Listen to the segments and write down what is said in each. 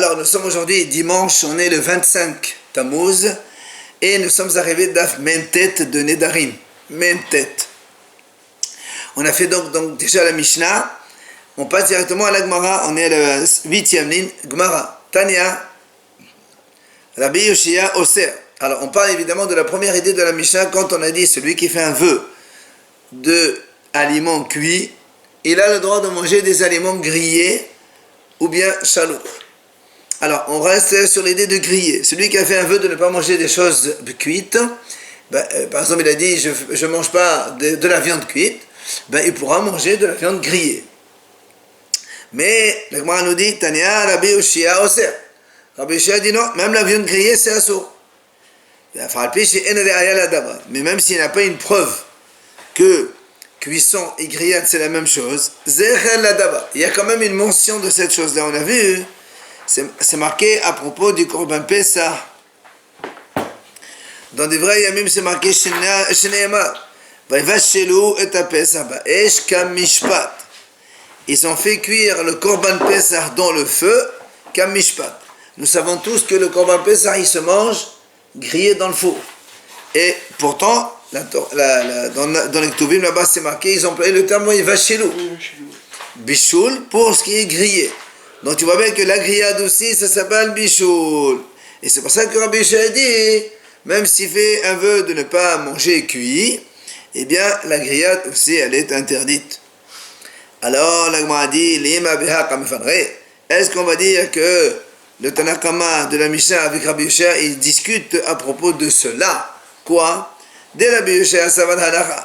Alors, nous sommes aujourd'hui dimanche, on est le 25 Tammuz, et nous sommes arrivés d'Af Memtet de Nedarim. Memtet. On a fait donc déjà la Mishnah, on passe directement à la Gemara, on est à la 8e ligne, Gemara, Tanya, Rabbi Yoshia Oser. Alors, on parle évidemment de la première idée de la Mishnah, quand on a dit celui qui fait un vœu de aliments cuits, il a le droit de manger des aliments grillés ou bien chaloux. Alors, on reste sur l'idée de griller. Celui qui a fait un vœu de ne pas manger des choses cuites, par exemple, il a dit je ne mange pas de la viande cuite, il pourra manger de la viande grillée. Mais, la Gemara nous dit, Tanya, Rabbi Yoshia Oser. Rabbi Yoshia dit non, même la viande grillée, c'est assourd. Mais même s'il n'y a pas une preuve que cuisson et grillade c'est la même chose, il y a quand même une mention de cette chose-là. On a vu, c'est marqué à propos du Korban Pessah. Dans des vrais Yamim, c'est marqué Shneema. Ils ont fait cuire le Korban Pessah dans le feu, comme Mishpat. Nous savons tous que le Korban Pessah, il se mange grillé dans le four. Et pourtant, dans les Ktuvim, là-bas, c'est marqué, ils ont employé le terme Vachelou. Bichoul, pour ce qui est grillé. Donc tu vois bien que la grillade aussi, ça s'appelle Bichoul. Et c'est pour ça que Rabbi Yoshia a dit, même s'il fait un vœu de ne pas manger cuit, eh bien, la grillade aussi, elle est interdite. Alors, la Gemara dit, est-ce qu'on va dire que le Tanakama de la Mishnah avec Rabbi Yoshia, il discute à propos de cela? Quoi? Dès Rabbi Yoshia, ça va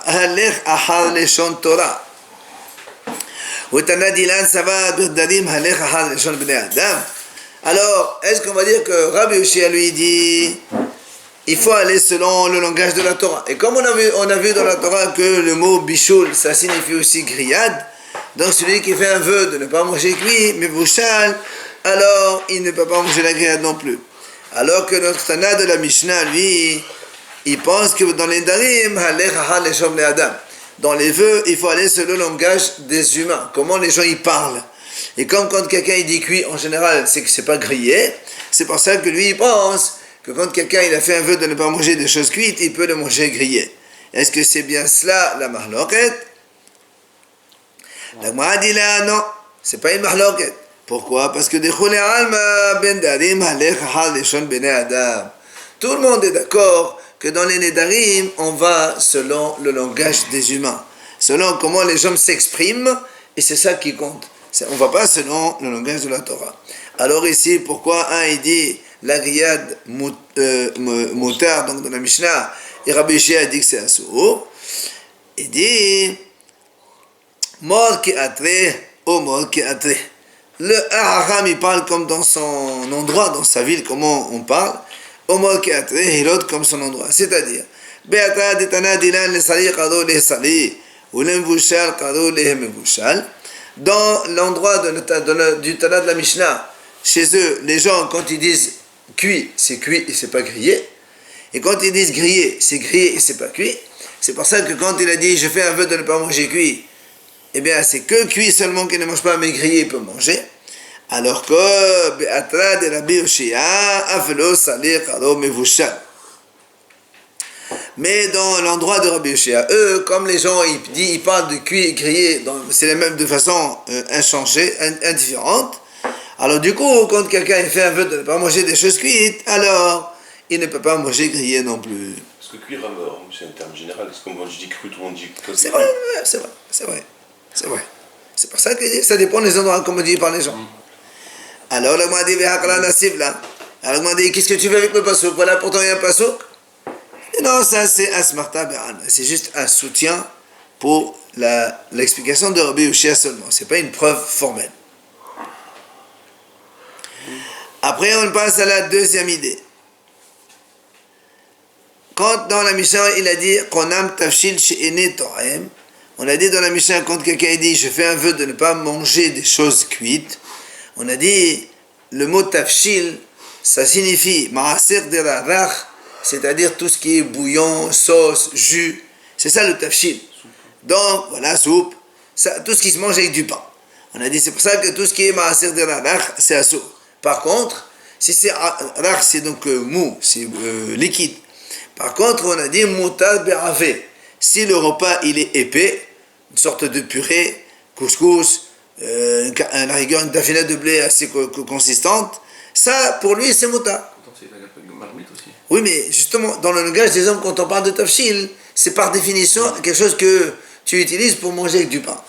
halech ahal leshon Torah. Alors, est-ce qu'on va dire que Rabbi Yoshia lui dit il faut aller selon le langage de la Torah? Et comme on a vu dans la Torah que le mot bichoul, ça signifie aussi grillade, donc celui qui fait un vœu de ne pas manger cuit, mais bouchal, alors il ne peut pas manger la grillade non plus. Alors que notre Tana de la Mishnah, lui, il pense que dans les Darim, dans les vœux, il faut aller sur le langage des humains, comment les gens y parlent. Et comme quand quelqu'un il dit cuit, en général, c'est que c'est pas grillé, c'est pour ça que lui, il pense que quand quelqu'un il a fait un vœu de ne pas manger des choses cuites, il peut le manger grillé. Est-ce que c'est bien cela, la mahloket? La Gemara dit là, non, c'est pas une mahloket. Pourquoi? Parce que tout le monde est d'accord que dans les Nedarim, on va selon le langage des humains, selon comment les gens s'expriment, et c'est ça qui compte. On ne va pas selon le langage de la Torah. Alors ici, pourquoi il dit la grillade moutar, donc dans la Mishnah, et Rabbi Yoshia dit que c'est assourd, il dit mort qui atre, ou mort qui atre. Le Ahram, il parle comme dans son endroit, dans sa ville, comment on parle. Omar qui atre, et l'autre comme son endroit. C'est-à-dire, Be'ata detana dilan le sali qado le sali, ou l'emvushal qado le mevushal. Dans l'endroit du Tana de la Mishnah, chez eux, les gens, quand ils disent cuit et c'est pas grillé. Et quand ils disent grillé, c'est grillé et c'est pas cuit. C'est pour ça que quand il a dit je fais un vœu de ne pas manger cuit, eh bien c'est que cuit seulement qu'il ne mange pas, mais grillé il peut manger. Alors que Be'atra de Rabbi Yoshia afelo salir qado mevushal. Mais dans l'endroit de Rabbi Yoshia, eux, comme les gens ils parlent de cuit et grillé, c'est les mêmes de façon inchangée, indifférente. Alors du coup, quand quelqu'un fait un vœu de ne pas manger des choses cuites, alors il ne peut pas manger grillé non plus. Parce que cuire à mort, c'est un terme général. Est-ce que moi je dis cru, tout le monde dit que c'est vrai, c'est vrai. C'est pour ça que ça dépend des endroits, comme on dit par les gens. Alors le m'a dit là. Alors le m'a dit qu'est-ce que tu veux avec le pasouk? Voilà, pourtant il y a un pasouk. Et non, ça c'est asmarta be'an. C'est juste un soutien pour l'explication de Rabbi Yoshia seulement. C'est pas une preuve formelle. Après, on passe à la deuxième idée. Quand dans la Mishnah, il a dit Konam tafshil she'ene to'em, on a dit dans la Mishnah, quand quelqu'un dit je fais un vœu de ne pas manger des choses cuites, on a dit le mot tafshil, ça signifie ma'aser de la rach, c'est-à-dire tout ce qui est bouillon, sauce, jus. C'est ça le tafshil. Donc, voilà, soupe, ça, tout ce qui se mange avec du pain. On a dit, c'est pour ça que tout ce qui est ma'aser de la rach, c'est assourd. Par contre, si c'est rach, c'est donc mou, c'est liquide. Par contre, on a dit moutar be'ave. Si le repas il est épais, une sorte de purée, couscous, à la rigueur une tafinette de blé assez consistante, ça pour lui c'est moutar. C'est la marmite aussi. Oui, mais justement, dans le langage des hommes, quand on parle de tafshil, c'est par définition quelque chose que tu utilises pour manger avec du pain.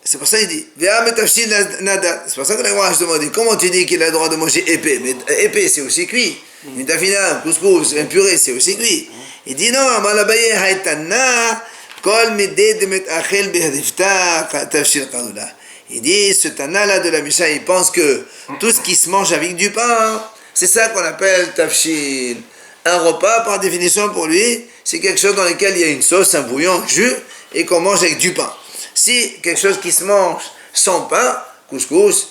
C'est pour ça qu'il dit, c'est pour ça que la Gemara justement dit, comment tu dis qu'il a le droit de manger épais? Mais épais, c'est aussi cuit. Une tafina, un couscous, un purée, c'est aussi cuit. Il dit non, malabaye haïtana, kol midé de met achel behdifta, tafshil kanula. Il dit, ce Tana-là de la Mishnah, il pense que tout ce qui se mange avec du pain, c'est ça qu'on appelle tafshil. Un repas, par définition pour lui, c'est quelque chose dans lequel il y a une sauce, un bouillon, un jus, et qu'on mange avec du pain. Si quelque chose qui se mange sans pain, couscous,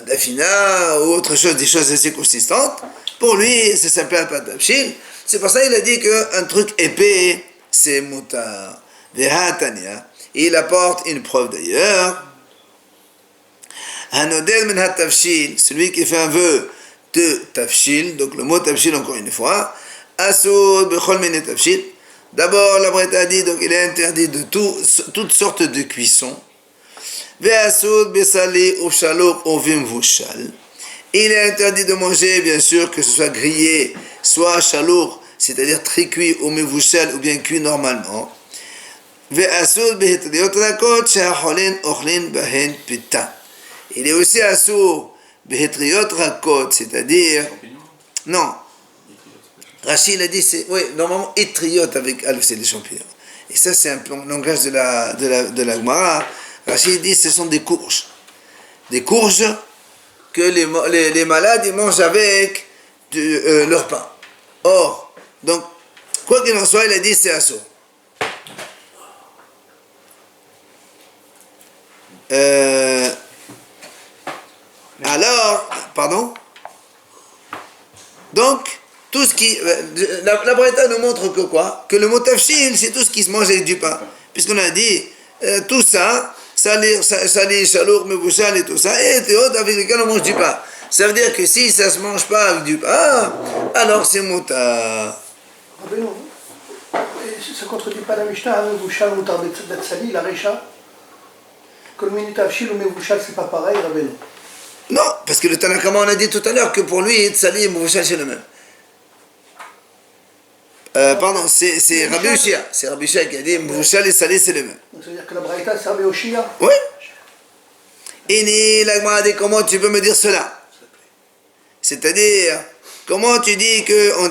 dafina, ou autre chose, des choses assez consistantes, pour lui, ça s'appelle pas tafshil. C'est pour ça qu'il a dit qu'un truc épais, c'est mutar. Vehatania. Il apporte une preuve d'ailleurs. Hanodel men ha-tafshil, celui qui fait un vœu de tafshil, donc le mot tafshil encore une fois, asur bechol mene tafshil. D'abord, la Braïta a dit, donc il est interdit de toutes sortes de cuissons. Ve'asur besali ufshalok ovim vushal. Il est interdit de manger, bien sûr, que ce soit grillé, soit chalour, c'est-à-dire très cuit, ou mevushal, ou bien cuit normalement. Ve'asur behetriot rakot she'acholen ochlin bahen pita. Il est aussi assour behetriot rakot, c'est-à-dire non. Rachid a dit c'est normalement etriot avec c'est des champignons. Et ça c'est un langage de la Gemara. Rachid dit ce sont des courges. Des courges que les malades ils mangent avec leur pain. Or, donc quoi qu'il en soit, il a dit c'est assour. Alors, pardon. Donc, tout ce qui... La Braïta nous montre que quoi? Que le mot tafshil, c'est tout ce qui se mange avec du pain. Puisqu'on a dit, tout ça, salé, chalour, mebouchal et tout ça, et autres avec lesquels on mange du pain. Ça veut dire que si ça ne se mange pas avec du pain, alors c'est moutar. Ça ne contredit pas la Mishnah, mebouchal, moutar betsali, la recha? Que le mini tafshil ou mebouchal, c'est pas pareil, Rabbeinu? Non, parce que le Tanakama, on a dit tout à l'heure que pour lui, Tzali et Mouvushal, c'est le même. Pardon, c'est Rabbi Ushia. C'est Rabbi Ushia qui a dit Mouvushal et Tzali, c'est le même. Donc ça veut dire que la Braïta, c'est Rabbi Ushia? Oui. Et la Gemara a dit comment tu peux me dire cela? C'est-à-dire, comment tu dis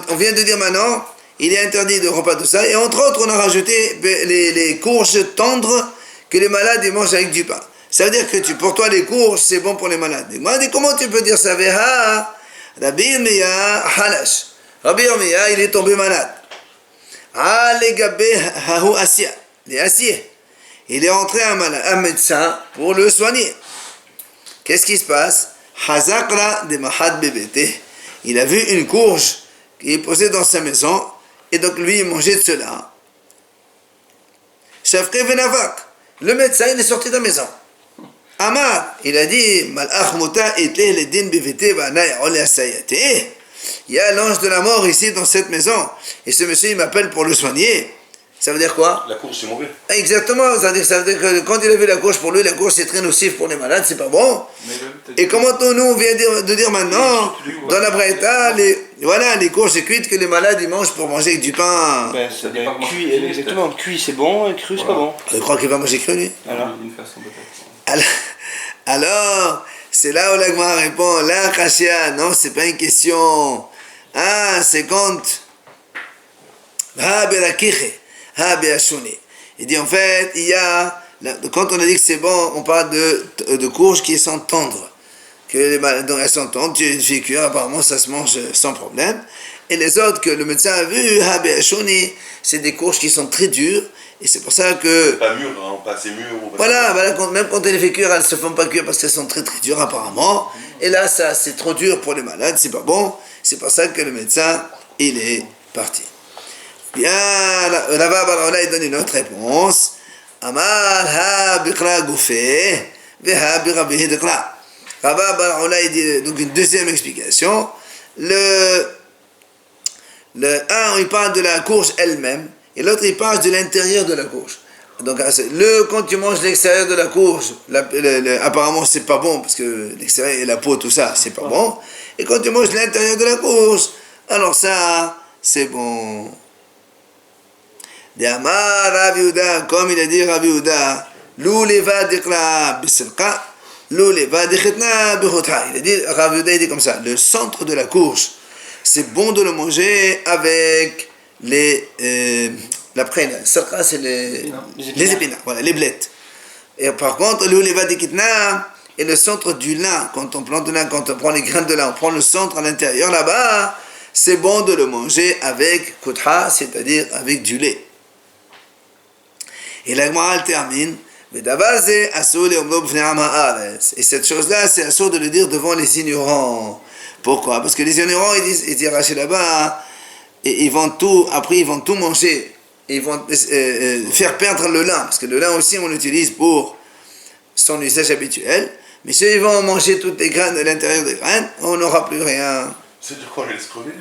on vient de dire maintenant, il est interdit de repas de ça, et entre autres, on a rajouté les courges tendres que les malades ils mangent avec du pain. Ça veut dire que pour toi, les courges, c'est bon pour les malades. Et moi, comment tu peux dire ça? Rabbi Yirmiya halash. Rabbi Yirmiya, il est tombé malade. Les aciers. Il est rentré un médecin pour le soigner. Qu'est-ce qui se passe? Hazakra de mahad bebete. Il a vu une courge qui est posée dans sa maison, et donc lui, il mangeait de cela. Shafre venavak. Le médecin, il est sorti de la maison. Amar, il a dit, Malach muta etle le din bevete ba'anay ole asayate. Il y a l'ange de la mort ici dans cette maison. Et ce monsieur, il m'appelle pour le soigner. Ça veut dire quoi? La courge, c'est mauvais. Exactement. Ça veut dire que quand il a vu la courge, pour lui, la courge, c'est très nocif pour les malades, c'est pas bon. Et comment nous, on vient de dire maintenant, dans la Braïta, les courges cuites que les malades, ils mangent pour manger avec du pain. Ben, ça dépend cuit, exactement. Cuit, c'est bon, et cru, c'est pas bon. Je crois qu'il va manger cru, lui. Alors, c'est là où la Gemara répond, là, Khashia, non, c'est pas une question. Ah, c'est quand. Il dit en fait, quand on a dit que c'est bon, on parle de courges qui sont tendres. Donc elles sont tendres, tu es fais cuire, apparemment ça se mange sans problème. Et les autres que le médecin a vu, c'est des courges qui sont très dures. Et c'est pour ça que... Pas mûr, hein, pas assez mûr. Voilà, même quand elles les fait cuire, elles ne se font pas cuire parce qu'elles sont très très dures apparemment. Et là, ça c'est trop dur pour les malades, c'est pas bon. C'est pour ça que le médecin, il est parti. Bien, Rava Bar Ola, il donne une autre réponse. Amar ha bikra goufé, Veha birabihi dekla. Rabba Bar Ola, il dit donc une deuxième explication. Le un, il parle de la courge elle-même, et l'autre, il parle de l'intérieur de la courge. Donc, quand tu manges l'extérieur de la courge, apparemment, c'est pas bon, parce que l'extérieur et la peau, tout ça, c'est pas bon. Et quand tu manges l'intérieur de la courge, alors ça, c'est bon. D'Amar Rav Yehuda, comme il a dit Rav Yehuda, Lou leva dikla bisilqa, Lou leva dikhitna bikhutha. Il a dit, Rav Yehuda, il dit comme ça, le centre de la courge, c'est bon de le manger avec la prenne. Silqa, c'est les épinards, voilà, les blettes. Et par contre, Lou leva dikhitna, et le centre du lin, quand on plante du lin, quand on prend les graines de lin, on prend le centre à l'intérieur là-bas, c'est bon de le manger avec kutha, c'est-à-dire avec du lait. Et la Gemara termine, et cette chose-là, c'est assourd de le dire devant les ignorants. Pourquoi? Parce que les ignorants, ils disent Rachid là-bas, et ils vont tout, après ils vont tout manger, et ils vont faire perdre le lin, parce que le lin aussi on l'utilise pour son usage habituel, mais si ils vont manger toutes les graines de l'intérieur des graines, on n'aura plus rien. C'est-à-dire qu'on laisse crever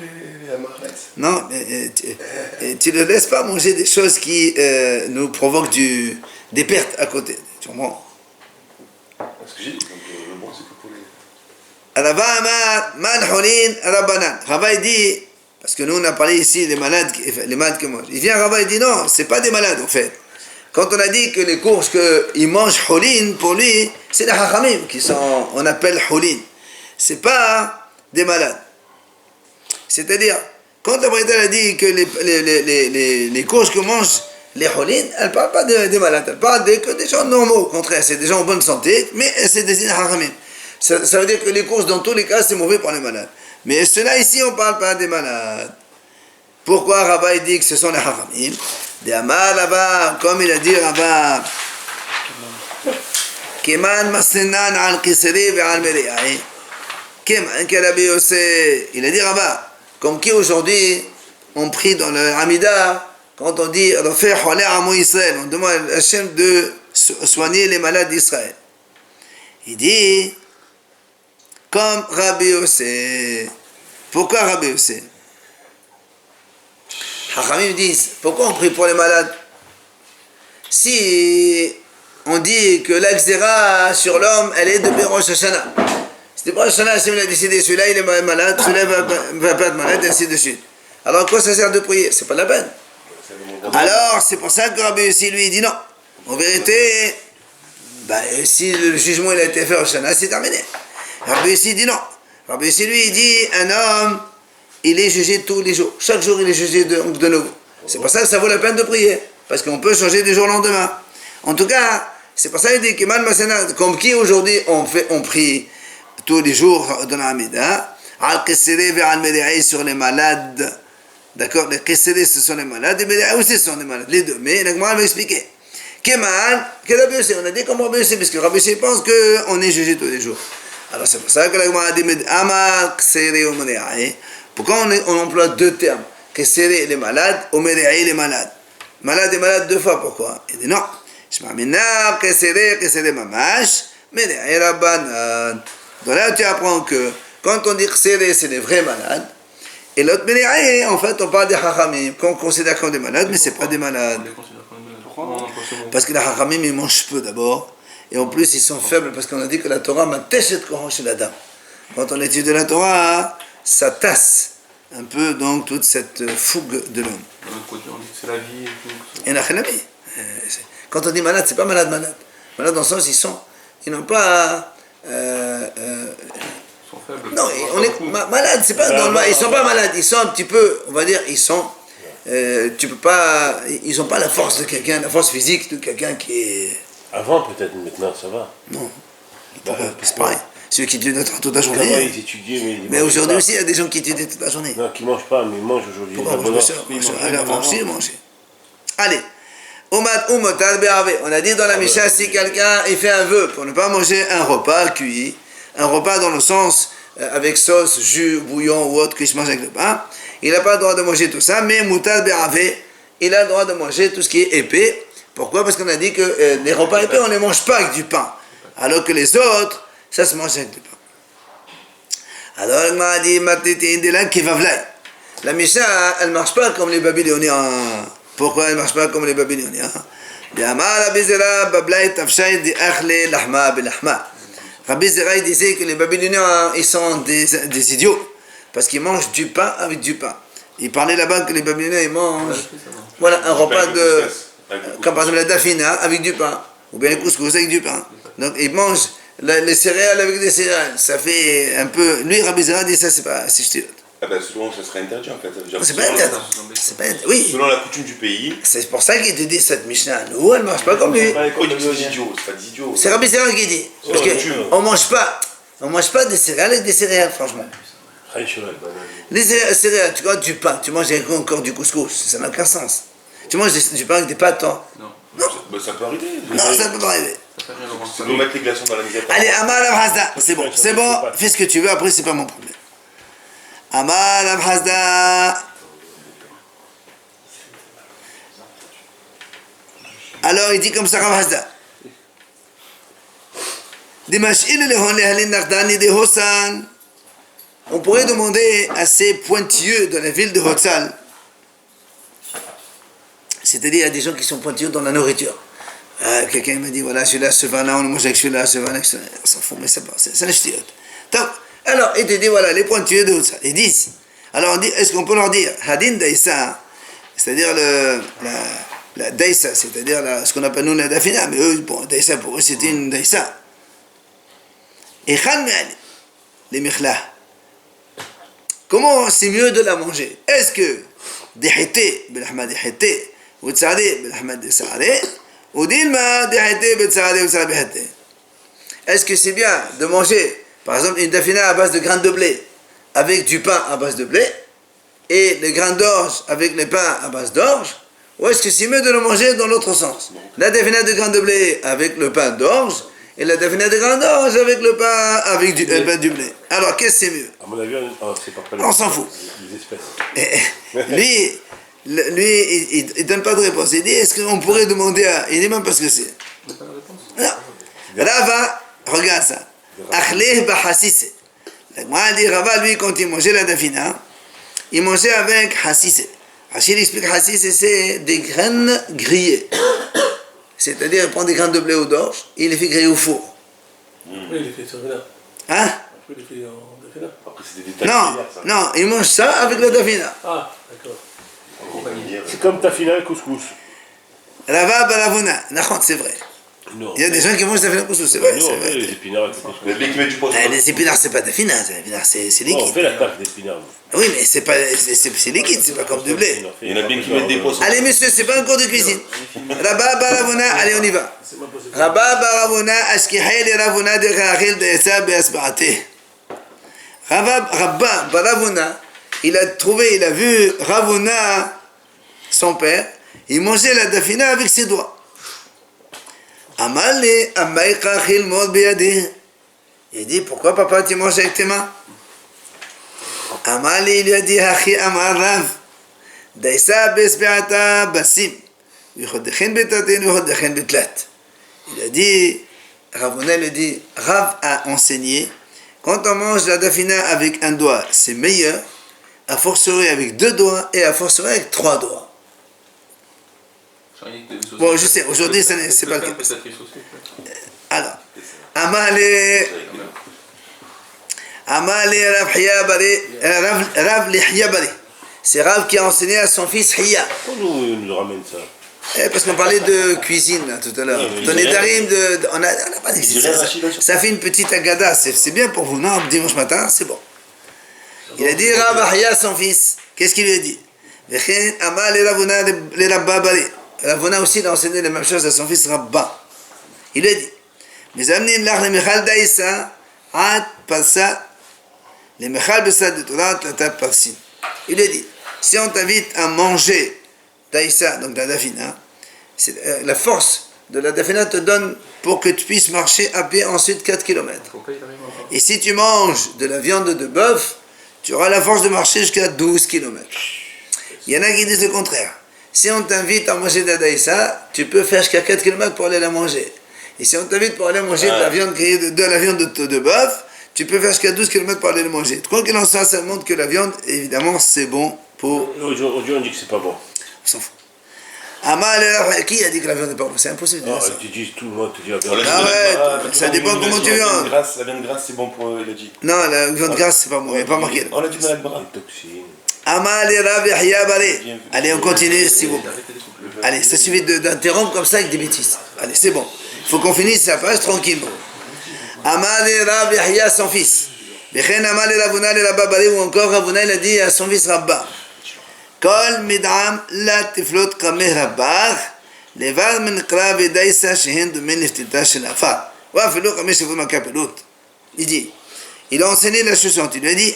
les amarres? Non, mais tu ne laisses pas manger des choses qui nous provoquent des pertes à côté. Tu comprends? Ce que j'ai dit, donc le bon c'est que pour les... Rava dit, parce que nous on a parlé ici des malades que mangent. Il vient Rava, il dit non, c'est pas des malades en fait. Quand on a dit que les courges qu'ils mangent holin, pour lui, c'est les hachamim qui sont, on appelle holin. C'est pas des malades. C'est-à-dire, quand la Brita a dit que les courges que mangent les holin, elle ne parle pas des malades, elle parle que des gens normaux, au contraire, c'est des gens en bonne santé, mais c'est des hachamim. Ça veut dire que les courges, dans tous les cas, c'est mauvais pour les malades. Mais ceux-là, ici, on ne parle pas des malades. Pourquoi Rabba dit que ce sont les hachamim? Des Amar là-bas, comme il a dit Rabba, Keman Massenan al Kiseri ve al Meri'ai, Keman Kerabi Yosef, il a dit Rabba, comme qui aujourd'hui, on prie dans le Hamida, quand on dit Refer Holeh Amo Israël, on demande à Hachem de soigner les malades d'Israël. Il dit, comme Rabbi Yosef. Pourquoi Rabbi Yosef? Hachamim disent, pourquoi on prie pour les malades? Si on dit que l'Axéra sur l'homme, elle est de Rosh Hashanah. C'était Rosh Hashanah, Hachem a décidé, celui-là il est malade, celui-là va pas être malade, et ainsi de suite. Alors quoi ça sert de prier? C'est pas la peine. Alors c'est pour ça que Rabbi Yossi lui dit non. En vérité, si le jugement il a été fait au Hashanah, c'est terminé. Rabbi Yossi dit non. Rabbi Yossi lui dit un homme, il est jugé tous les jours. Chaque jour il est jugé de nouveau. C'est pour ça que ça vaut la peine de prier. Parce qu'on peut changer du jour au lendemain. En tout cas, c'est pour ça qu'il dit Kemal Masana, comme qui aujourd'hui on prie tous les jours dans la Hamida, Al-Qessere ve Al-Meri'ai sur les malades. D'accord? Les Qessere ce sont les malades, les Meri'ai aussi ce sont les malades. Les deux. Mais la Gemara va expliquer. Kemal, que Rabbi Yossi, on a dit comme Rabbi Yossi, parce que Rabbi Yossi pense qu'on est jugé tous les jours. Alors c'est pour ça que la Gemara a dit Amar Qessere ou Meri'ai. Pourquoi on emploie deux termes? Qessere les malades, ou Meri'ai les malades. Malade et malade deux fois, pourquoi? Il dit non. Shma'mina Qessere mamash, Meri'ai rabbanan. Donc là tu apprends que quand on dit Qessere c'est les vrais malades, et l'autre Meri'ai, en fait on parle des hachamim, qu'on considère comme des malades, mais c'est pas des malades. Pourquoi? Parce que les hachamim ils mangent peu d'abord, et en plus ils sont faibles, parce qu'on a dit que la Torah mateshet koran chez la dame. Quand on étudie la Torah, ça tasse un peu donc toute cette fougue de l'homme. D'un autre côté, on dit que c'est la vie et tout. Et la chénami. Quand on dit malade, c'est pas malade. Malade dans le sens, ils n'ont pas... Ils sont faibles. non, on est malade, c'est pas normal. Ils sont pas malades, ils sont un petit peu, on va dire, ils sont... tu peux pas... Ils n'ont pas la force de quelqu'un, la force physique de quelqu'un qui est... Avant peut-être, maintenant ça va. Non, c'est pareil. Celui qui étudie toute la journée. Avant, ils étudiaient, mais aujourd'hui aussi, il y a des gens qui étudient toute la journée. Non, qui ne mangent pas, mais ils mangent aujourd'hui. Pourquoi manger. Allez. On a dit dans la Mishnah, si quelqu'un il fait un vœu pour ne pas manger un repas cuit, un repas dans le sens avec sauce, jus, bouillon ou autre que je mange avec le pain, il n'a pas le droit de manger tout ça, mais moutarde béravé, il a le droit de manger tout ce qui est épais. Pourquoi? Parce qu'on a dit que les repas épais, on ne les mange pas avec du pain. Alors que les autres, ça se mange avec du pain. Alors, il m'a dit, la Mishnah, elle ne marche pas comme les Babyloniens. Pourquoi elle ne marche pas comme les Babyloniens? Rabbi Zera il disait que les Babyloniens, ils sont des idiots, parce qu'ils mangent du pain avec du pain. Il parlait là-bas que les Babyloniens, ils mangent voilà, un repas de... Comme par exemple la dafina avec du pain, ou bien le couscous avec du pain. Donc ils mangent les céréales avec des céréales. Ça fait un peu... Lui, Rabbi Zera dit ça, c'est pas... C'est stylé. Ah ben selon, ça serait interdit en fait. C'est pas interdit. C'est pas interdit. Oui. Selon la coutume du pays. C'est pour ça qu'il te dit cette Mishnah. Nous, elle ne marche pas comme lui. C'est pas des idiots, c'est pas des idiots. C'est Rabbi Zera qui dit. Parce qu'on ne mange pas des céréales avec des céréales, franchement. Les céréales, tu vois, du pain, tu manges avec encore du couscous, ça n'a aucun sens. Tu manges du pain avec des pâtes, hein? Non. Ben, ça peut arriver. Non, ça peut pas arriver. C'est comme mettre les glaçons dans la misère. Allez, Amal Abhazda, c'est bon, fais ce que tu veux, après c'est pas mon problème. Amal Abhazda. Alors il dit comme ça, Abhazda. On pourrait demander à ces pointilleux de la ville de Hotzal, c'est-à-dire à des gens qui sont pointilleux dans la nourriture. Quelqu'un m'a dit, voilà, celui-là, ce vin-là, on le mange avec celui-là, ce vin-là, on s'en fout, mais c'est pas, c'est un ch'tiote. Alors, il te dit, voilà, les pointilleux de Hotzal, ils disent, alors on dit, est-ce qu'on peut leur dire, Hadin Daïsa, c'est-à-dire la Daïsa, c'est-à-dire ce qu'on appelle nous la Dafina, mais eux, bon, Daïsa, pour eux, c'était une Daïsa. Et Khan Me'ali, les Mikhlah. Comment c'est mieux de la manger? Est-ce que dihité bilahmad dihité ou tsari bilahmad tsari ou dilma dihité bitsari ou tsari bihité? Est-ce que c'est bien de manger par exemple une dafina à base de grains de blé avec du pain à base de blé et les grains d'orge avec les pains à base d'orge, ou est-ce que c'est mieux de le manger dans l'autre sens? La dafina de grains de blé avec le pain d'orge et la dafina de grains d'orge avec le pain avec du blé. Alors qu'est-ce que c'est mieux? À mon avis, c'est pas on s'en fout. Les espèces. Lui, il donne pas de réponse. Il dit, est-ce qu'on pourrait demander à... Il dit même pas ce que c'est. Non. Rava, regarde ça. Akhleh bahassise. Moi, dit Rava, lui, quand il mangeait la dafina, il mangeait avec hassise. Rachid explique hassise, c'est des graines grillées. C'est-à-dire, il prend des graines de blé ou d'orge et il les fait griller au four. Oui, il est fait sur là. Hein? Il est fait en dafina. Après, c'est des détails. Non, il mange ça avec la dafina. Ah, d'accord. C'est comme tafina et couscous. Rava balavuna, c'est vrai. Non. Il y a des gens qui mangent dafina couscous, c'est vrai. Nous, C'est on fait vrai. les épinards avec le couscous. Mais dès qu'il met du poisson. Les épinards, c'est pas dafina, c'est Oh, on liquide. fait la tarte d'épinards. Oui, mais c'est liquide, c'est pas comme du blé. Il y en a bien qui mettent des poissons. Allez, monsieur, c'est pas un cours de cuisine. Rabba baravuna, allez, on y va. Rabba baravuna, ashkihel ravuna de rachil de esa beasbaate. Rabba baravuna, il a vu Ravuna, son père, il mangeait la dafina avec ses doigts. Amale, amaïka khil mod biyadi. Il dit, pourquoi papa tu manges avec tes mains? Amale, il lui a dit, Hachi amar Rav, Daïsa besbeata basim, Vichodechin betatin, Vichodechin betlat. Il a dit, Ravuna lui dit, Rav a enseigné, quand on mange la dafina avec un doigt, c'est meilleur, à fortiori avec 2 doigts et à fortiori avec 3 doigts. Bon, je sais, aujourd'hui, c'est pas le cas. Alors, Amale Rav Lihya Bari. C'est Rav qui a enseigné à son fils Hiya. Pourquoi nous ramène ça? Parce qu'on parlait de cuisine là, tout à l'heure. Ton Nedarim, on n'a pas dit ça. Ça fait une petite agada, c'est bien pour vous. Non, dimanche matin, c'est bon. Il a dit Rav Hiya à son fils. Qu'est-ce qu'il lui a dit? Ravuna aussi a enseigné la même chose à son fils Rabba. Il lui a dit, mes amis, les Mechal Daïsa, Ad Passa, les Mechal Bessa de Torah, Tata Parsin. Il lui a dit, si on t'invite à manger Daïsa, donc la dafina, la force de la dafina te donne pour que tu puisses marcher à pied ensuite 4 km. Et si tu manges de la viande de bœuf, tu auras la force de marcher jusqu'à 12 km. Il y en a qui disent le contraire. Si on t'invite à manger de la daïsa, tu peux faire jusqu'à 4 km pour aller la manger. Et si on t'invite pour aller manger de la viande grillée, de la viande de bœuf, tu peux faire jusqu'à 12 km pour aller le manger. Quoi qu'il en soit, ça montre que la viande, évidemment, c'est bon pour... Aujourd'hui, on dit que c'est pas bon. On s'en fout. Amal et Rav, qui a dit que la viande n'est pas bonne? C'est impossible de Ah, dire ça. tu dis, tout le monde te dit la On l'a viande. dit. Arrête, ça dépend comment tu viens. La viande grasse, c'est bon pour il a dit. Non, la viande grasse, c'est pas bon, il n'y a pas marqué. On a dit malade bras. Toxine. Amal et Rav Yahya Baré. Allez, on continue, s'il vous plaît. Allez, ça suffit d'interrompre comme ça avec des bêtises. Allez, c'est bon. Il faut qu'on finisse sa page tranquillement. Amal et Rav Yahya, son fils. Bechen Amal et Ravuna et Rabba Baré, ou encore Ravuna, il a dit à son fils Rabba. Kol midam la tiflot kameh Rabbah. לבד מנקרא ודייסה שהן דומה לפתיתה של עפר. ואפילו 5 שבועות מהקפלות. Il a enseigné la chose suivante. Il lui a dit,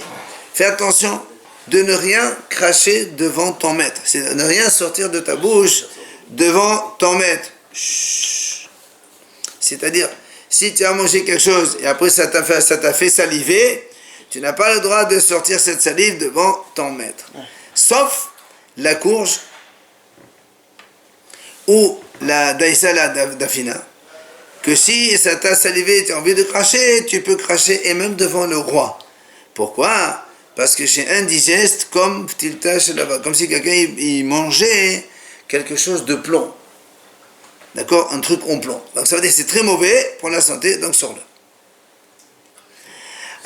fais attention de ne rien cracher devant ton maître. C'est de ne rien sortir de ta bouche devant ton maître. Chut. C'est-à-dire, si tu as mangé quelque chose et après ça t'a fait saliver, tu n'as pas le droit de sortir cette salive devant ton maître. Sauf la courge ou la daïsala d'Afina, que si ça t'a salivé, tu as envie de cracher, tu peux cracher et même devant le roi. Pourquoi? Parce que c'est indigeste comme si quelqu'un il mangeait quelque chose de plomb. D'accord? Un truc en plomb. Donc ça veut dire que c'est très mauvais pour la santé, donc sors-le.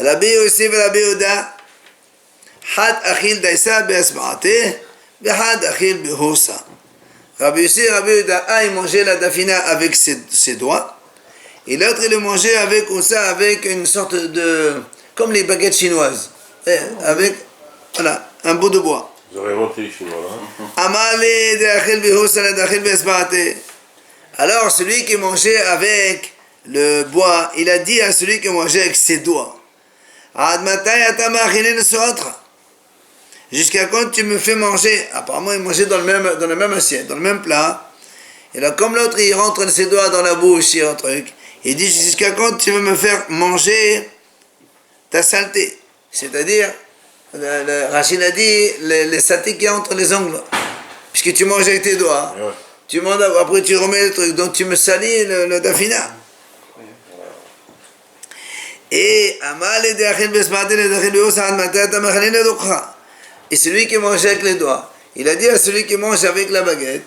Rabbi Yosef et Rabbi Yehuda, had achil daïsa be'asba'ateh, had achil be'hosa. Rabbi Yossi et Rabbi Yehuda, il mangeait la dafina avec ses doigts, et l'autre il le mangeait avec ça, avec une sorte de, comme les baguettes chinoises, avec, voilà, un bout de bois. Vous avez inventé les Chinois là. Amale de achil bihusa la dachil besbate. Alors celui qui mangeait avec le bois, il a dit à celui qui mangeait avec ses doigts, Ad matay atama achilin sotra. Jusqu'à quand tu me fais manger? Apparemment, il mangeait dans la même assiette, dans le même plat. Et là, comme l'autre, il rentre ses doigts dans la bouche, il truc. Il dit, jusqu'à quand tu veux me faire manger ta saleté? C'est-à-dire, Rachid a dit, les saletés qu'il y a entre les ongles. Puisque tu manges avec tes doigts. Ouais. Tu manges, après tu remets le truc. Donc tu me salis le dafina. Et, Amal et Deachil Besmate, le Deachil Beosa, Admata, Tamachalin, le Dokha. Et celui qui mange avec les doigts, il a dit à celui qui mange avec la baguette,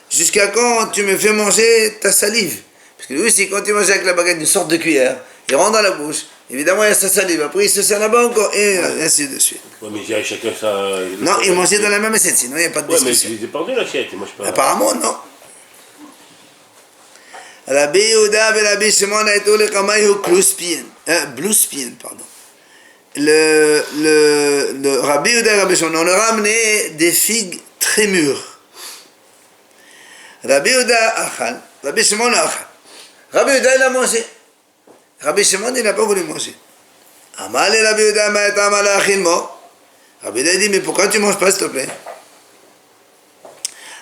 jusqu'à quand tu me fais manger ta salive? Parce que lui aussi, quand il mange avec la baguette, une sorte de cuillère, il rentre dans la bouche, évidemment il y a sa salive, après il se sert là-bas encore, et ainsi de suite. Ouais, mais j'ai chacun ça. Non, il mangeait dans la même assiette, sinon il n'y a pas de Ouais, mais discussion. je les ai perdus l'assiette, moi je pas. Apparemment, non. Rabbi Yehuda et Rabbi Shimon étaient les Kamaï Bluspien, pardon. Le Rabbi Yehuda et Rabbi Shimon, on leur a amené des figues très mûres. Rabbi Yehuda achal, Rabbi Shimon achal. Rabbi Yehuda il a mangé. Rabbi Shimon il n'a pas voulu manger. Amal et Rabbi Yehuda m'a été amal achil mo. Rabbi Yehuda dit mais pourquoi tu ne manges pas s'il te plaît?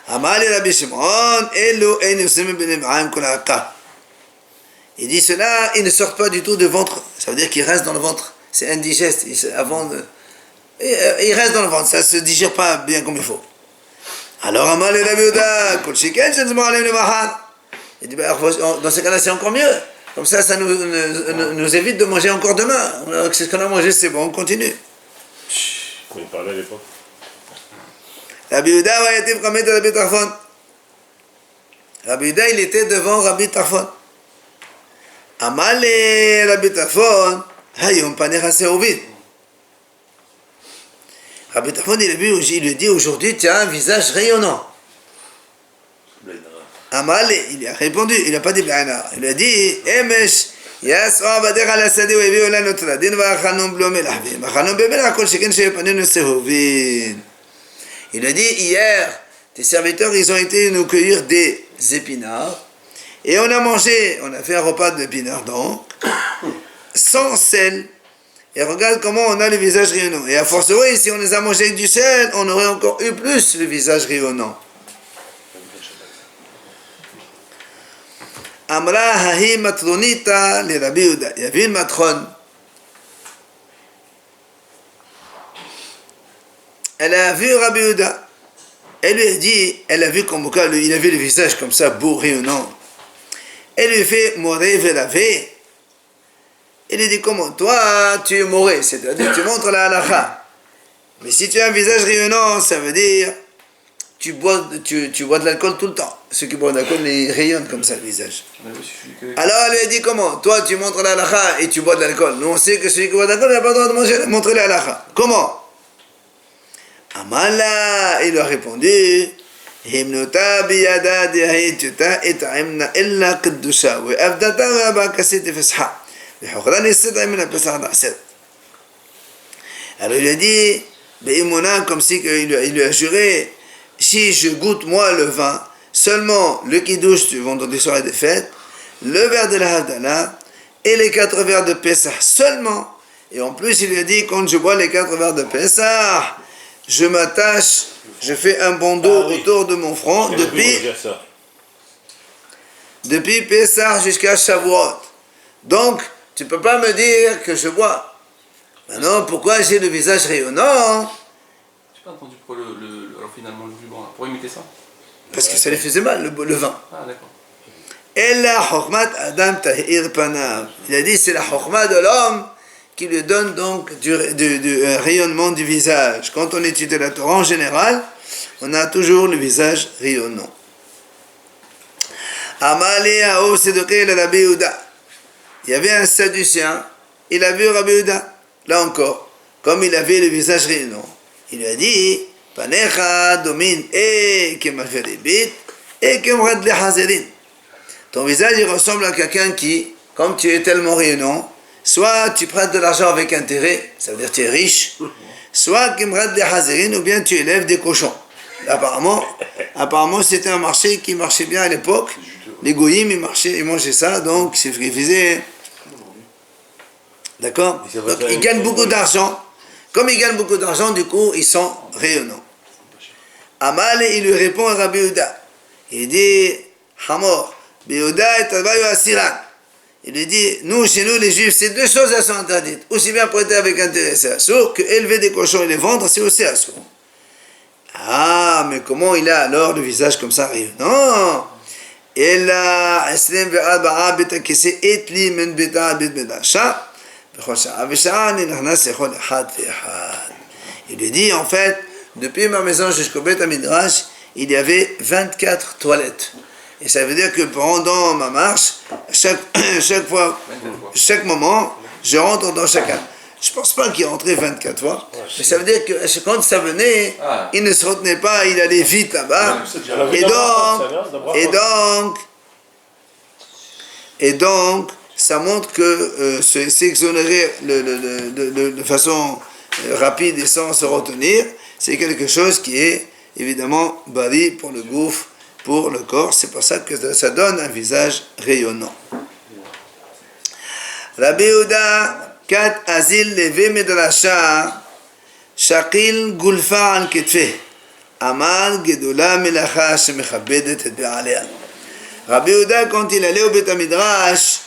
Amal et Rabbi Shimon elo en yosim ben Ibrahim kol ha'akar. Il dit cela, ils ne sortent pas du tout de ventre. Ça veut dire qu'ils restent dans le ventre. C'est indigeste. Il reste dans le ventre. Ça ne se digère pas bien comme il faut. Alors, Amal et Rabbi Yehuda, kol shiken shenzmo alem le mahar. Il dit, dans ce cas-là, c'est encore mieux. Comme ça nous évite de manger encore demain. Alors, ce qu'on a mangé, c'est bon, on continue. On y parlait à l'époque. Rabbi Yehuda va être comme Rabbi Tarfon. Rabbi Yehuda, il était devant Rabbi Tarfon. Amal et Rabbi Tarfon, hayom panecha serovit. Rabbi Tarfon, il lui dit aujourd'hui, tu as un visage rayonnant. Amal, il a répondu, il n'a pas dit blaina. Il lui a dit, Emesh, yas oavader ala sadi wa yavi ola notre din va achalnom blo melahvim. Achalnom bemelach kol sheken shepanenu sehovin. Il a dit, hier, tes serviteurs, ils ont été nous cueillir des épinards. Et on a mangé, on a fait un repas d'épinards donc, sans sel. Et regarde comment on a le visage rayonnant. Et à force, oui, si on les a mangés avec du sel, on aurait encore eu plus le visage rayonnant. Amra hahi matronita le Rabbi Yehuda. Il y avait une matrone. Elle a vu Rabbi Yehuda. Elle lui a dit, elle a vu comme il avait le visage comme ça, beau, rayonnant. Elle lui fait Moré Velavé. Il lui dit comment? Toi, tu es Moré, c'est-à-dire tu montres la halakha. Mais si tu as un visage rayonnant, ça veut dire tu bois de l'alcool tout le temps. Ceux qui boivent de l'alcool, ils rayonnent comme ça le visage. Alors elle lui a dit comment? Toi, tu montres la halakha et tu bois de l'alcool. Nous, on sait que celui qui boit de l'alcool n'a pas le droit de montrer la halakha. Comment? Amala, il lui a répondu Himnuta biyada dihaytuta it'amna illa qaddusha wa afdata wa bakasiti fasha bi huqran istata min al-fasad asad. Alors il lui a dit Beimuna, comme si il lui a juré, si je goûte moi le vin, seulement le kiddush du vendredi soir et des fêtes, le verre de la Havdalah et les 4 verres de Pessah seulement. Et en plus il lui a dit quand je bois les 4 verres de Pessah, je m'attache, je fais un bandeau autour de mon front depuis Pessah jusqu'à Shavuot. Donc tu ne peux pas me dire que je bois. Maintenant, pourquoi j'ai le visage rayonnant? J'ai pas entendu pour alors finalement le ruban, là. Pour imiter ça. Parce que ça les faisait mal, le vin. Ah d'accord. Ella chokhmat adam tahir panav. Il a dit c'est la chokhma de l'homme qui lui donne donc du rayonnement du visage. Quand on étudie la Torah en général, on a toujours le visage rayonnant. Amali Ao Sedoké Rabbi Yehuda. Il y avait un Sadducéen, il a vu Rabbi Yehuda. Là encore, comme il avait le visage rayonnant, il lui a dit Panecha domine et kemaferibit et kemrad le hazerin. Ton visage il ressemble à quelqu'un qui, comme tu es tellement rayonnant, soit tu prêtes de l'argent avec intérêt, ça veut dire tu es riche, soit kemrad le hazerin, ou bien tu élèves des cochons. Apparemment c'était un marché qui marchait bien à l'époque. Les goyim ils mangeaient ça, donc c'est frisé. D'accord? Donc ils gagnent beaucoup d'argent. Comme ils gagnent beaucoup d'argent, du coup, ils sont rayonnants. Amal, il lui répond à Rabbi Yehuda. Il dit, Hamor, Yehuda et Talbayu Asiran. Il lui dit, nous, chez nous, les Juifs, c'est 2 choses, elles sont interdites. Aussi bien prêter avec intérêt, c'est assourd, que élever des cochons et les vendre, c'est aussi assourd. Ah, mais comment il a alors le visage comme ça rayonnant? Il a, il lui dit en fait, depuis ma maison jusqu'au Beth Midrash, il y avait 24 toilettes. Et ça veut dire que pendant ma marche, chaque moment, je rentre dans chacun. Je ne pense pas qu'il rentrait 24 fois, mais ça veut dire que quand ça venait, il ne se retenait pas, il allait vite là-bas. Et donc, ça montre que s'exonérer de façon rapide et sans se retenir, c'est quelque chose qui est évidemment bari pour le gouffre, pour le corps. C'est pour ça que ça donne un visage rayonnant. Rabbi Yehuda, kat azil levé medrasha, shakil gulfa an ketfe, amal gedola melacha shemechabedet et be'alea. Rabbi Yehuda, quand il allait au Beth Midrash,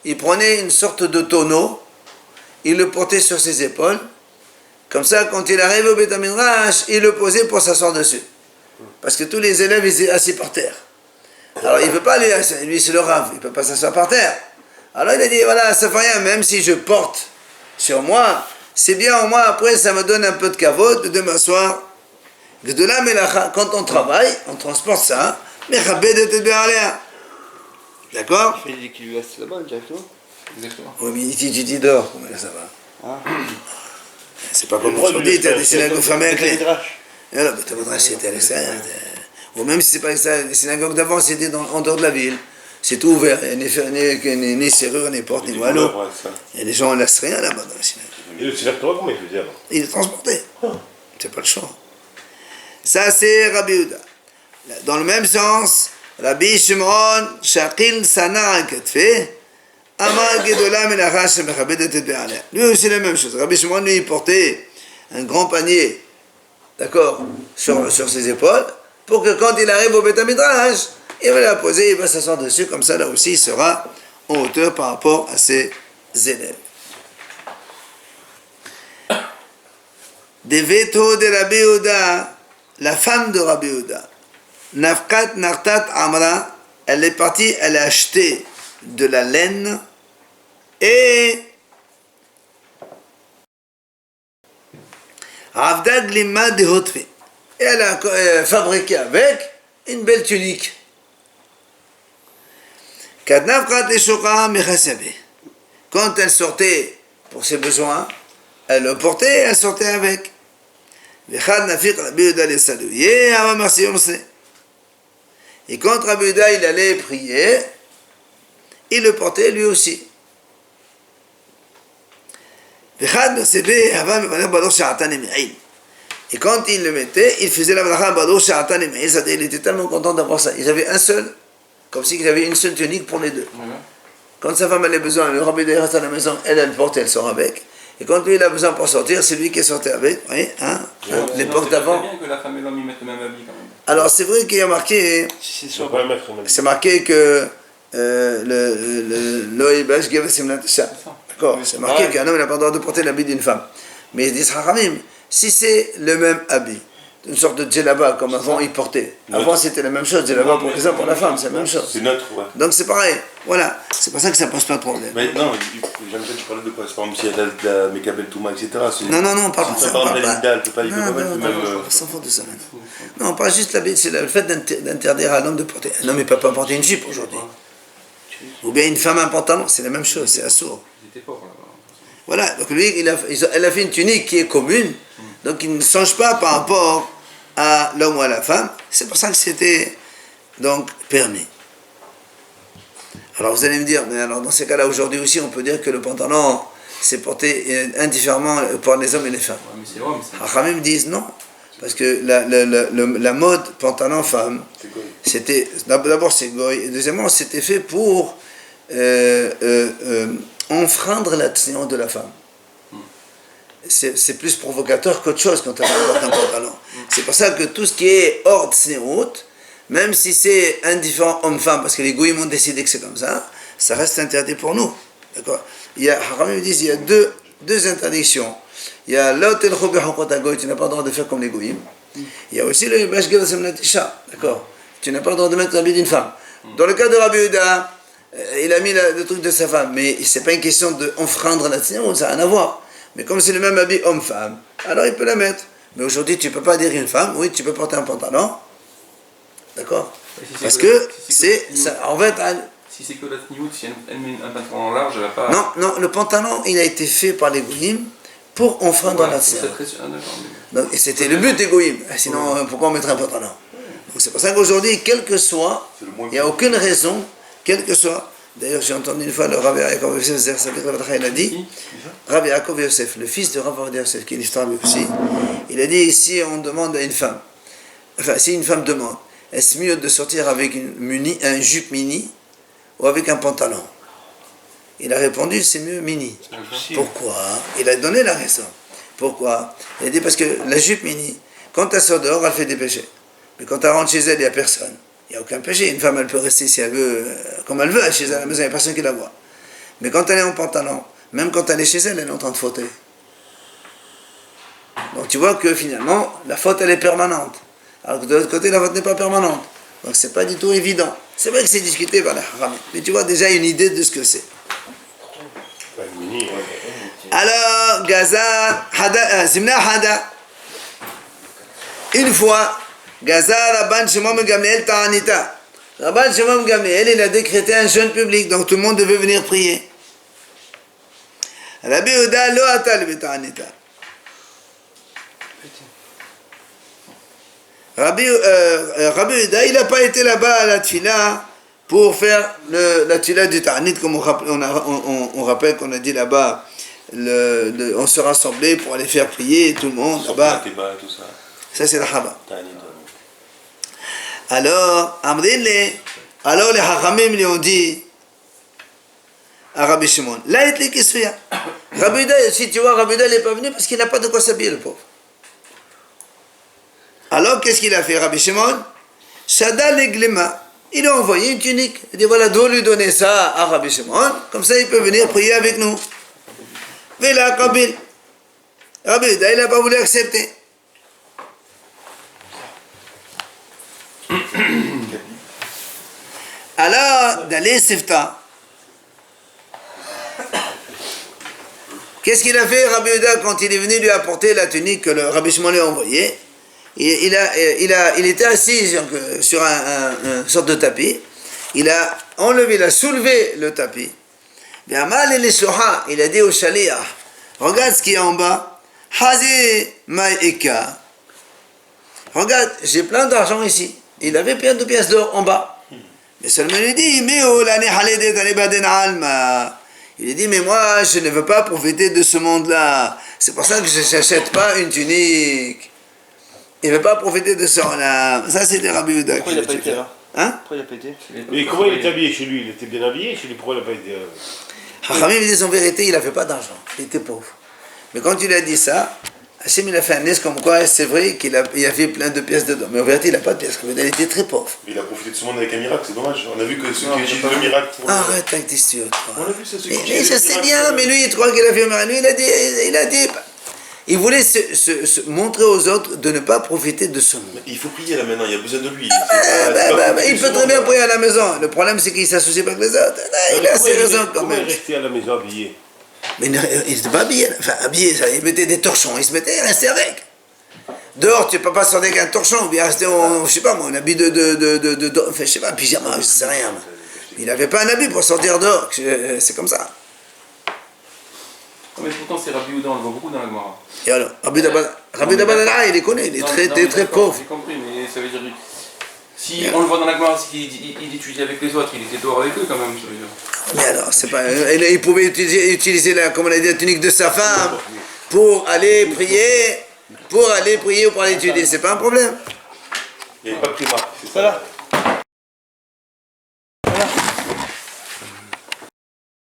il prenait une sorte de tonneau, il le portait sur ses épaules, comme ça, quand il arrivait au Beth Midrash, il le posait pour s'asseoir dessus. Parce que tous les élèves, ils étaient assis par terre. Alors, il ne peut pas, lui c'est le rave, il ne peut pas s'asseoir par terre. Alors, il a dit, voilà, ça fait rien, même si je porte sur moi, c'est bien au moins, après, ça me donne un peu de kavod de m'asseoir. Quand on travaille, on transporte ça, d'accord? Il dit qu'il lui reste là-bas directement. Exactement. Oui, mais tu dis dehors, comment ça va? C'est pas comme aujourd'hui, tu as des synagogues fermées à clé. Alors, Beth Midrash, c'était à l'extérieur. Ou même si c'est pas ça, les synagogues d'avant, c'était en dehors de la ville. C'est tout ouvert, il n'y a ni serrure, ni porte, ni voileau. Et les gens ne laissent rien là-bas dans la synagogue. Et le Torah, comment il faisait alors? Il est transporté. C'est pas le choix. Ça, c'est Rabbi Yehuda. Dans le même sens, Rabbi Shimon, Shakil Sana Ketfe, Amar Gedola Melacha Shemechabedet et Be'aleh. Lui aussi, la même chose. Rabbi Shimon, lui, il portait un grand panier, d'accord, sur ses épaules, pour que quand il arrive au Beth Midrash, il va la poser, il va s'asseoir dessus, comme ça, là aussi, il sera en hauteur par rapport à ses élèves. Deveto de Rabbi Yehuda, la femme de Rabbi Yehuda, Nafkat Nartat Amra, elle est partie, elle a acheté de la laine et Avda Glima de Hotve. Et elle a fabriqué avec une belle tunique. Kadnaf Khat Eshoka Mechasabe. Quand elle sortait pour ses besoins, elle le portait et elle sortait avec. Vechad Nafiq Rabbi Yehuda le saluer, Ava Marsi Yomse. Et quand Rabbi Yehuda il allait prier, il le portait lui aussi. Et quand il le mettait, il faisait la bracha Bado Sha'atan Email. C'est-à-dire il était tellement content d'avoir ça. Il avait un seul, comme s'il avait une seule tunique pour les deux. Quand sa femme avait besoin, le Rabbi Yehuda reste à la maison, elle porte, elle sort avec. Et quand lui il a besoin pour sortir, c'est lui qui sortait avec. Vous voyez, l'époque d'avant. C'est bien que la femme et l'homme y mettent le même habit quand même. Alors c'est vrai qu'il y a marqué, c'est marqué que l'Oïbash Gev Simlat Isha. D'accord, c'est marqué qu'un homme n'a pas le droit de porter l'habit d'une femme. Mais ils disent Haramim, si c'est le même habit, une sorte de djellaba comme avant ils portaient. Avant c'était la même chose, djellaba pour les hommes, pour la femme, c'est la même chose. C'est neutre, ouais. Donc c'est pareil, voilà, c'est pour ça que ça pose pas de problème. Mais non, j'aime bien que tu parlais de quoi. C'est par exemple s'il y a de la Mekabel Touma, etc. Non, pas si ça. ça parle de l'Inda, il peut pas Non, même. sans faute de ça maintenant. Non, pas juste l'habit, c'est le fait d'interdire à l'homme de porter. Un homme ne peut pas porter une jupe aujourd'hui. Ou bien une femme un pantalon, c'est la même chose, c'est assourd. Ils étaient pauvres là-bas. Voilà, donc lui, elle a fait une tunique qui est commune, donc il ne change pas par rapport à l'homme ou à la femme. C'est pour ça que c'était donc permis. Alors vous allez me dire, mais alors dans ces cas-là, aujourd'hui aussi, on peut dire que le pantalon c'est porté indifféremment par les hommes et les femmes. Ouais, mais c'est vrai, mais c'est. Rachamim disent non, parce que la mode pantalon-femme, c'était, d'abord c'est goy, et deuxièmement c'était fait pour enfreindre l'attention de la femme. C'est plus provocateur qu'autre chose quand elle porte un pantalon. C'est pour ça que tout ce qui est hors de séout, même si c'est indifférent homme-femme, parce que les goïms ont décidé que c'est comme ça reste interdit pour nous. D'accord. Haramim disent il y a deux interdictions. Il y a l'autel chobi hokot agoy, tu n'as pas le droit de faire comme les goïms. Il y a aussi le yibash gel semnat isha, d'accord. Tu n'as pas le droit de mettre l'habit d'une femme. Dans le cas de Rabbi Yehuda, il a mis le truc de sa femme, mais c'est pas une question d'enfreindre la tzniut, ça n'a rien à voir. Mais comme c'est le même habit homme-femme, alors il peut la mettre. Mais aujourd'hui, tu ne peux pas dire une femme, oui, tu peux porter un pantalon, d'accord. Parce que c'est ça, en fait. Si c'est que la teniout, si elle met un pantalon large, elle va pas. Non, le pantalon, il a été fait par les goïms pour enfreindre la tzniut. Et c'était le but des goïms. Sinon, pourquoi on mettrait un pantalon? Donc c'est pour ça qu'aujourd'hui, quel que soit, il n'y a aucune raison, quel que soit. D'ailleurs, j'ai entendu une fois le Rabbi Yaakov Yosef, il a dit, Rabbi Yaakov Yosef, le fils de Rabbi Yosef, qui est l'histoire lui aussi, il a dit, si on demande à une femme, enfin, si une femme demande, est-ce mieux de sortir avec un jupe mini ou avec un pantalon? Il a répondu, c'est mieux mini. Pourquoi? Il a donné la raison. Pourquoi? Il a dit, parce que la jupe mini, quand elle sort dehors, elle fait des péchés. Mais quand elle rentre chez elle, il n'y a personne. Il n'y a aucun péché. Une femme, elle peut rester si elle veut, comme elle veut, chez elle à la maison, il n'y a personne qui la voit. Mais quand elle est en pantalon, même quand elle est chez elle, elle est en train de fauter. Donc tu vois que finalement, la faute, elle est permanente. Alors que de l'autre côté, la faute n'est pas permanente. Donc c'est pas du tout évident. C'est vrai que c'est discuté par la haram. Mais tu vois déjà une idée de ce que c'est. Alors, Gaza, Zimna Hada, une fois, Gaza, Rabban Shimon Gamliel Ta'anita. Rabban Shimon Gamliel, il a décrété un jeûne public, donc tout le monde devait venir prier. Rabbi Yehuda lo atal Ta'anita. Rabbi Yehuda, il n'a pas été là-bas à la tfila pour faire la tfila du Ta'anit, comme on rappelle qu'on a dit là-bas, on se rassemblait pour aller faire prier tout le monde là-bas. Ça c'est la Haba. Alors, alors les Hachamim lui ont dit à Rabbi Shimon, là il est Kissuya. Rabbi Yehuda, si tu vois, Rabbi Yehuda n'est pas venu parce qu'il n'a pas de quoi s'habiller, le pauvre. Alors qu'est-ce qu'il a fait, Rabbi Shimon? Shada leglema. Il a envoyé une tunique. Il dit voilà, dois lui donner ça à Rabbi Shimon, comme ça il peut venir prier avec nous. Vela Kabil. Rabbi Yehuda, il n'a pas voulu accepter. Alors, d'aller Sifta. Qu'est-ce qu'il a fait, Rabbi Yehuda, quand il est venu lui apporter la tunique que le Rabbi Shimon lui a envoyée? Il était assis sur une sorte de tapis. Il a enlevé, il a soulevé le tapis. Il a dit au shaliach, regarde ce qu'il y a en bas. Hazi ma'ika. Regarde, j'ai plein d'argent ici. Il avait plein de pièces d'or en bas. Mais seulement lui dit, il a dit, mais moi, je ne veux pas profiter de ce monde-là. C'est pour ça que je n'achète pas une tunique. Il ne veut pas profiter de ça. Ça, c'était Rabbi Yehuda. Pourquoi il n'a pas été là? Hein? Pourquoi il n'a pas été? Mais comment il était habillé chez lui? Il était bien habillé chez lui, pourquoi il n'a pas été Chachamim disent en vérité, il n'avait pas d'argent. Il était pauvre. Mais quand il a dit ça, Hachem il a fait un nez comme quoi c'est vrai qu'il avait plein de pièces dedans. Mais en vérité, il n'a pas de pièces. Il était très pauvre. Mais il a profité de ce monde avec un miracle, c'est dommage. On a vu que ceux qui utilisent le miracle pour. Arrête avec tes studios. On a vu ça, ceux qui Mais utilisent je le sais miracle bien, pour- mais lui, il croit qu'il a fait un miracle. Lui, il a dit. Il voulait se montrer aux autres de ne pas profiter de ce monde. Il faut prier là maintenant, il y a besoin de lui. Il peut très bien prier à la maison. Le problème, c'est qu'il ne s'associe pas avec les autres. Il a ses raisons quand Comment il même. restait à la maison habillé? Mais il n'était pas habillé. Enfin, habillé, ça, il mettait des torchons. Il se mettait, il restait avec. Dehors, tu ne peux pas sortir avec un torchon. Ou bien rester en, je sais pas moi, un habit enfin, je sais pas, un pyjama, je sais rien. Il n'avait pas un habit pour sortir dehors. C'est comme ça. Mais pourtant, c'est Rabbi Yehuda, on le voit beaucoup dans la Gemara. Et alors, Rabbi Dabadana, il est connu, il est très pauvre. J'ai compris, mais ça veut dire. Si on le voit dans la Gemara, c'est qu'il étudiait avec les autres, il était dehors avec eux quand même, ça veut dire. Mais alors, c'est pas. Il pouvait utiliser comme on a dit, la tunique de sa femme pour aller prier ou pour aller étudier. C'est pas un problème. Il n'y avait pas de primat, c'est ça. Voilà.